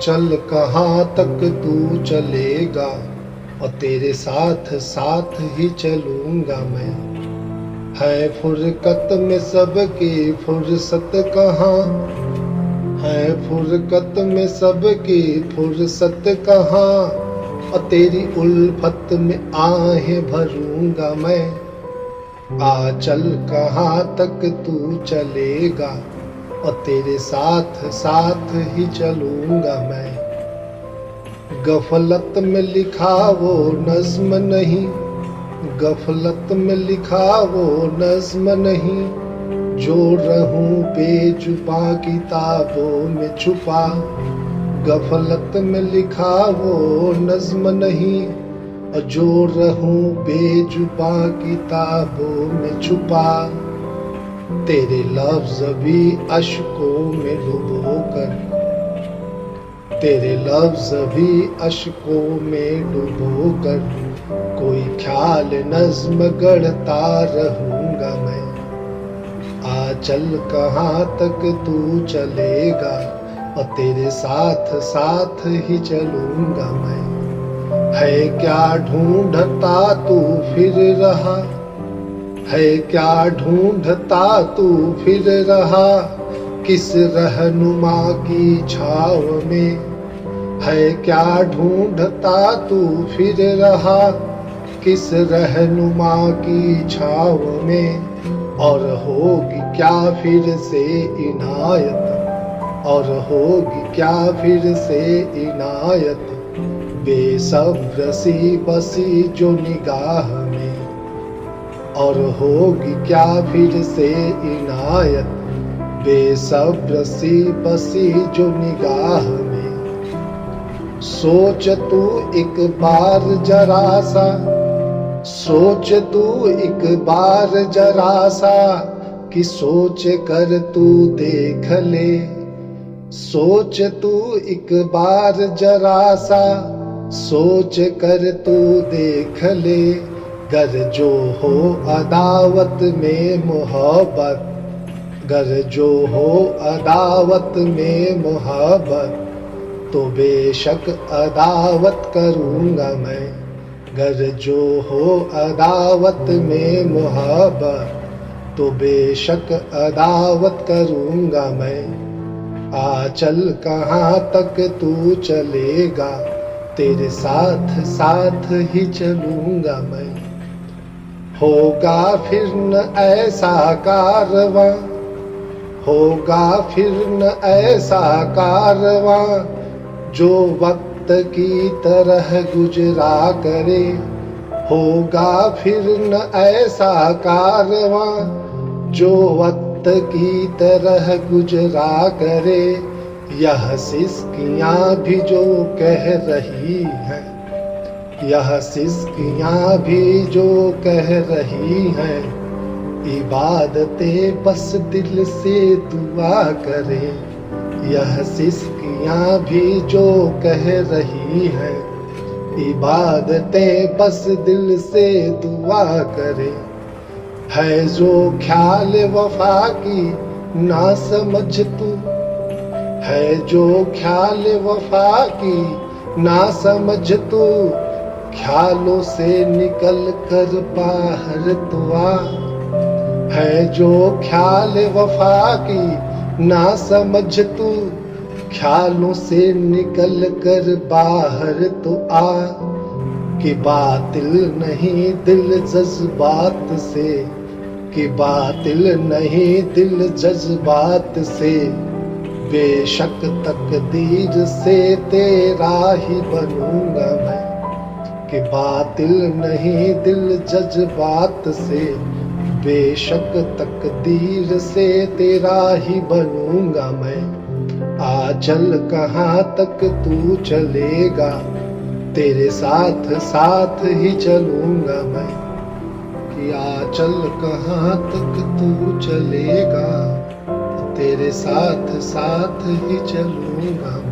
चल कहाँ तक तू चलेगा और तेरे साथ साथ ही चलूंगा मैं। है फुरकत में सबकी फुर्सत कहाँ, है फुरकत में सबकी फुर्सत कहाँ, और तेरी उल्फत में आहें भरूंगा मैं। आ चल कहाँ तक तू चलेगा और तेरे साथ साथ ही चलूंगा मैं। गफलत में लिखा वो नज्म नहीं, गफलत में लिखा वो नज्म नहीं, जो रहूं बेजुबा किताबों में छुपा। गफलत में लिखा वो नज्म नहीं, और जो रहूं बेजुबा किताबों में छुपा। तेरे लफ्ज़ भी अश्कों में डुबो कर, तेरे लफ्ज़ भी अश्कों में डुबो कर, कोई ख्याल नज़्म गढ़ता रहूंगा मैं। आ चल कहाँ तक तू चलेगा और तेरे साथ साथ ही चलूंगा मैं। है क्या ढूंढता तू फिर रहा, है क्या ढूंढता तू फिर रहा, किस रहनुमा की छाव में। है क्या ढूंढता तू फिर रहा, किस रहनुमा की छाव में। और होगी क्या फिर से इनायत, और होगी क्या फिर से इनायत, बेसब्र सी बसी जो निगाह में। और होगी क्या फिर से इनायत, बेसब्र सी बसी जो निगाह में। सोच तू एक बार जरा सा, सोच तू एक बार जरा सा, कि सोच कर तू देख ले। सोच तू एक बार जरा सा, सोच कर तू देख ले। गर जो हो अदावत में मोहब्बत, गर जो हो अदावत में मोहब्बत, तो बेशक अदावत करूंगा मैं। गर जो हो अदावत में मोहब्बत, तो बेशक अदावत करूंगा मैं। आ चल कहाँ तक तू चलेगा, तेरे साथ साथ ही चलूंगा मैं। होगा फिर न ऐसा कारवां, होगा फिर न ऐसा कारवां, जो वक्त की तरह गुजरा करे। होगा फिर न ऐसा कारवां, जो वक्त की तरह गुजरा करे। यह सिस्कियाँ भी जो कह रही हैं, यह सिस्कियाँ भी जो कह रही हैं, इबादतें बस दिल से दुआ करें। यह सिस्कियाँ भी जो कह रही हैं, इबादतें बस दिल से दुआ करें। है जो ख्याल वफा की ना समझ तू, है जो ख्याल वफा की ना समझ तू, ख्यालों से निकल कर बाहर तो आ। है जो ख्याल वफा की ना समझ तू, ख्यालों से निकल कर बाहर तो आ। कि बातिल नहीं दिल जज्बात से, कि बातिल नहीं दिल जज्बात से, बेशक तकदीर से तेरा ही बनूंगा मैं। कि बातिल नहीं दिल जज्बात से, बेशक तकदीर से तेरा ही बनूंगा मैं। आ चल कहाँ तक तू चलेगा, तेरे साथ साथ ही चलूंगा मैं। कि आ चल कहाँ तक तू चलेगा, तेरे साथ साथ ही चलूंगा मैं।